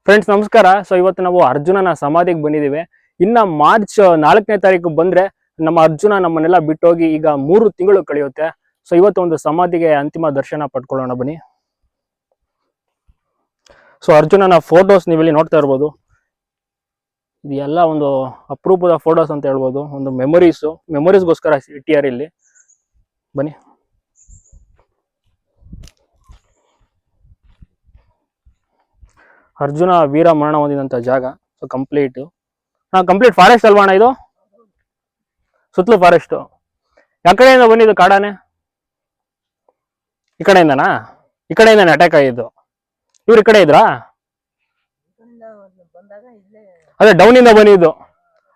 Friends ನಮಸ್ಕಾರ. So ಇವತ್ತು ನಾವು ಅರ್ಜುನನ ಸಮಾಧಿಗೆ ಬಂದಿದ್ದೀವಿ. ಇನ್ನ ಮಾರ್ಚ್ 4ನೇ ತಾರೀಕು ಬಂದ್ರೆ ನಮ್ಮ ಅರ್ಜುನ ನಮ್ಮನ್ನೆಲ್ಲ ಬಿಟ್ಟೋಗಿ ಈಗ 3 ತಿಂಗಳು ಕಳೆಯುತ್ತೆ. ಸೊ ಇವತ್ತು ಒಂದು ಸಮಾಧಿಗೆ ಅಂತಿಮ ದರ್ಶನ ಪಡ್ಕೊಳ್ಳೋಣ ಬನ್ನಿ. ಸೊ ಅರ್ಜುನನ ಫೋಟೋಸ್ ನೀವಿಲ್ಲಿ ನೋಡ್ತಾ ಇರ್ಬೋದು. ಇದು ಎಲ್ಲ ಒಂದು ಅಪರೂಪದ ಫೋಟೋಸ್ ಅಂತ ಹೇಳ್ಬೋದು. ಒಂದು ಮೆಮೊರೀಸ್ಗೋಸ್ಕರ ಇಟ್ಟಿದ್ದಾರೆ ಇಲ್ಲಿ. ಬನ್ನಿ. ಅರ್ಜುನ ವೀರ ಮರಣ ಹೊಂದಿದಂತ ಜಾಗ. ಸೊ ಕಂಪ್ಲೀಟ್ ಫಾರೆಸ್ಟ್ ಅಲ್ವಾ ಅಣ್ಣ ಇದು? ಸುತ್ತಲೂ ಫಾರೆಸ್ಟ್. ಯಾವ ಕಡೆಯಿಂದ ಬಂದಿದ್ದು ಕಾಡಾನೆ? ಈ ಕಡೆಯಿಂದನಾ? ಈ ಕಡೆಯಿಂದಾನೆ ಅಟ್ಯಾಕ್ ಆಗಿದ್ದು? ಇವ್ರು ಈ ಕಡೆ ಇದ್ರಾ? ಅದೇ ಡೌನ್ ಇಂದ ಬಂದಿದ್ದು.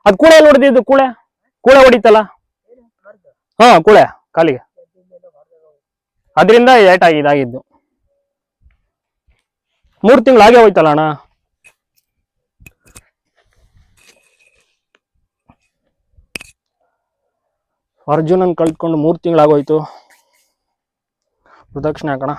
ಅದ್ ಕೂಳೆ ನೋಡಿದ್ದು? ಕೂಳೆ ಹೊಡಿತಲ್ಲ? ಹಾ, ಕೂಳೆ ಕಾಲಿಗೆ. ಅದರಿಂದ ಇದಾಗಿದ್ದು. 3 ತಿಂಗಳು ಆಗೇ ಹೋಯ್ತಲ್ಲ ಅಣ್ಣ. ಅರ್ಜುನನ್ ಕಳ್ಕೊಂಡು 3 ತಿಂಗಳಾಗೋಯ್ತು. ಪ್ರದಕ್ಷಿಣೆ ಹಾಕೋಣ.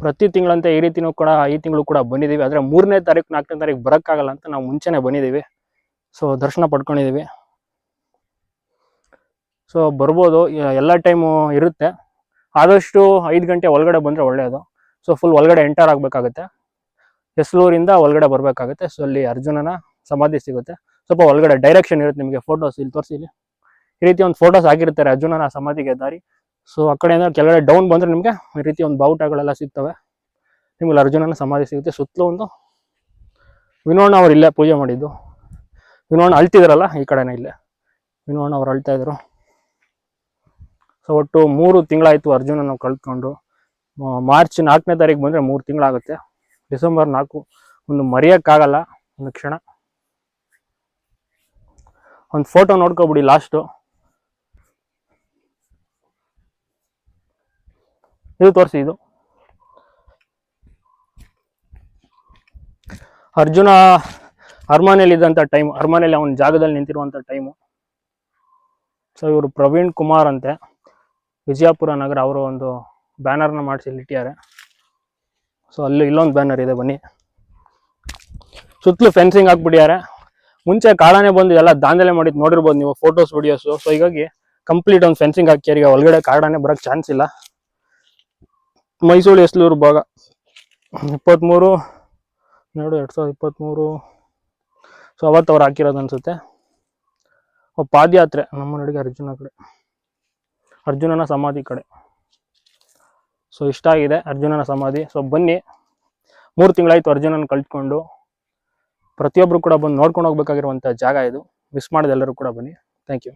ಪ್ರತಿ ತಿಂಗಳಂತೆ ಈ ರೀತಿನೂ ಕೂಡ ಈ ತಿಂಗಳು ಕೂಡ ಬಂದಿದ್ದೀವಿ. ಆದ್ರೆ 3ನೇ ತಾರೀಕು 4ನೇ ತಾರೀಕು ಬರೋಕ್ಕಾಗಲ್ಲ ಅಂತ ನಾವು ಮುಂಚೆನೆ ಬಂದಿದ್ದೀವಿ. ಸೊ ದರ್ಶನ ಪಡ್ಕೊಂಡಿದ್ದೀವಿ. ಸೊ ಬರ್ಬೋದು, ಎಲ್ಲ ಟೈಮು ಇರುತ್ತೆ. ಆದಷ್ಟು 5 ಗಂಟೆ ಒಳಗಡೆ ಬಂದ್ರೆ ಒಳ್ಳೆಯದು. ಸೊ ಫುಲ್ ಒಳಗಡೆ ಎಂಟರ್ ಆಗ್ಬೇಕಾಗುತ್ತೆ. ಹೆಸಲೂರಿಂದ ಒಳಗಡೆ ಬರ್ಬೇಕಾಗುತ್ತೆ. ಸೊ ಅಲ್ಲಿ ಅರ್ಜುನನ ಸಮಾಧಿ ಸಿಗುತ್ತೆ. ಸ್ವಲ್ಪ ಒಳಗಡೆ ಡೈರೆಕ್ಷನ್ ಇರುತ್ತೆ. ನಿಮಗೆ ಫೋಟೋಸ್ ಇಲ್ಲಿ ತೋರಿಸಿ. ಇಲ್ಲಿ ಈ ರೀತಿ ಒಂದು ಫೋಟೋಸ್ ಆಗಿರ್ತಾರೆ ಅರ್ಜುನನ ಸಮಾಧಿಗೆ ದಾರಿ. ಸೊ ಆ ಕಡೆಯಿಂದ ಕೆಳಗಡೆ ಡೌನ್ ಬಂದ್ರೆ ನಿಮ್ಗೆ ಈ ರೀತಿ ಒಂದು ಬಾವುಟಗಳೆಲ್ಲ ಸಿಗ್ತವೆ. ನಿಮ್ಗೆ ಅರ್ಜುನನ ಸಮಾಧಿ ಸಿಗುತ್ತೆ. ಸುತ್ತಲೂ ಒಂದು ವಿನೋಣ್ಣ ಅವ್ರು ಇಲ್ಲೇ ಪೂಜೆ ಮಾಡಿದ್ದು. ವಿನೋಣ್ಣ ಅಳ್ತಿದ್ರಲ್ಲ ಈ ಕಡೆನೇ, ಇಲ್ಲೇ ವಿನೋಣ್ಣ ಅವ್ರು ಅಳ್ತಾ ಇದ್ರು. ಸೊ ಒಟ್ಟು 3 ತಿಂಗಳಾಯ್ತು ಅರ್ಜುನನ ಕಳ್ಕೊಂಡು. ಮಾರ್ಚ್ 4ನೇ ತಾರೀಕು ಬಂದ್ರೆ 3 ತಿಂಗಳಾಗುತ್ತೆ. ಡಿಸೆಂಬರ್ 4 ಒಂದು ಮರೆಯಕ್ಕಾಗಲ್ಲ ಒಂದು ಕ್ಷಣ. ಒಂದು ಫೋಟೋ ನೋಡ್ಕೊಬಿಡಿ ಲಾಸ್ಟು. ಇದು ತೋರಿಸಿ. ಇದು ಅರ್ಜುನ ಅರಮನೆಯಲ್ಲಿ ಇದ್ದಂಥ ಟೈಮ್, ಅರಮನೆಯಲ್ಲಿ ಅವನ ಜಾಗದಲ್ಲಿ ನಿಂತಿರುವಂಥ ಟೈಮು. ಸೊ ಇವರು ಪ್ರವೀಣ್ ಕುಮಾರ್ ಅಂತೆ, ವಿಜಯಪುರ ನಗರ. ಅವರು ಒಂದು ಬ್ಯಾನರ್ನ ಮಾಡಿಸಿ ಇಲ್ಲಿ ಇಟ್ಟಿದ್ದಾರೆ. ಸೊ ಅಲ್ಲಿ ಇಲ್ಲೊಂದು ಬ್ಯಾನರ್ ಇದೆ, ಬನ್ನಿ. ಸುತ್ತಲೂ ಫೆನ್ಸಿಂಗ್ ಹಾಕ್ಬಿಟ್ಟಿದ್ದಾರೆ. ಮುಂಚೆ ಕಾಡಾನೆ ಬಂದು ಎಲ್ಲ ದಾಂಧಲೆ ಮಾಡಿದ್ದು ನೋಡಿರ್ಬೋದು ನೀವು, ಫೋಟೋಸ್ ವಿಡಿಯೋಸು. ಸೊ ಹೀಗಾಗಿ ಕಂಪ್ಲೀಟ್ ಒಂದು ಫೆನ್ಸಿಂಗ್ ಹಾಕ್ಯಾರ. ಈಗ ಒಳಗಡೆ ಕಾಡಾನೆ ಬರೋಕ್ಕೆ ಚಾನ್ಸ್ ಇಲ್ಲ. ಮೈಸೂರು ಹೆಸಲೂರು ಭಾಗ 23/2/2023. ಸೊ ಅವತ್ತು ಅವ್ರು ಹಾಕಿರೋದು ಅನ್ಸುತ್ತೆ. ಪಾದಯಾತ್ರೆ ನಮ್ಮ ನಡಿಗೆ ಅರ್ಜುನನ ಸಮಾಧಿ ಕಡೆ. ಸೊ ಇಷ್ಟ ಆಗಿದೆ ಅರ್ಜುನನ ಸಮಾಧಿ. ಸೊ ಬನ್ನಿ, 3 ತಿಂಗಳಾಯ್ತು ಅರ್ಜುನನ ಕಳ್ಕೊಂಡು. ಪ್ರತಿಯೊಬ್ಬರು ಕೂಡ ಬಂದು ನೋಡ್ಕೊಂಡು ಹೋಗ್ಬೇಕಾಗಿರುವಂಥ ಜಾಗ ಇದು. ಮಿಸ್ ಮಾಡಿದೆ ಎಲ್ಲರೂ ಕೂಡ ಬನ್ನಿ. Thank you.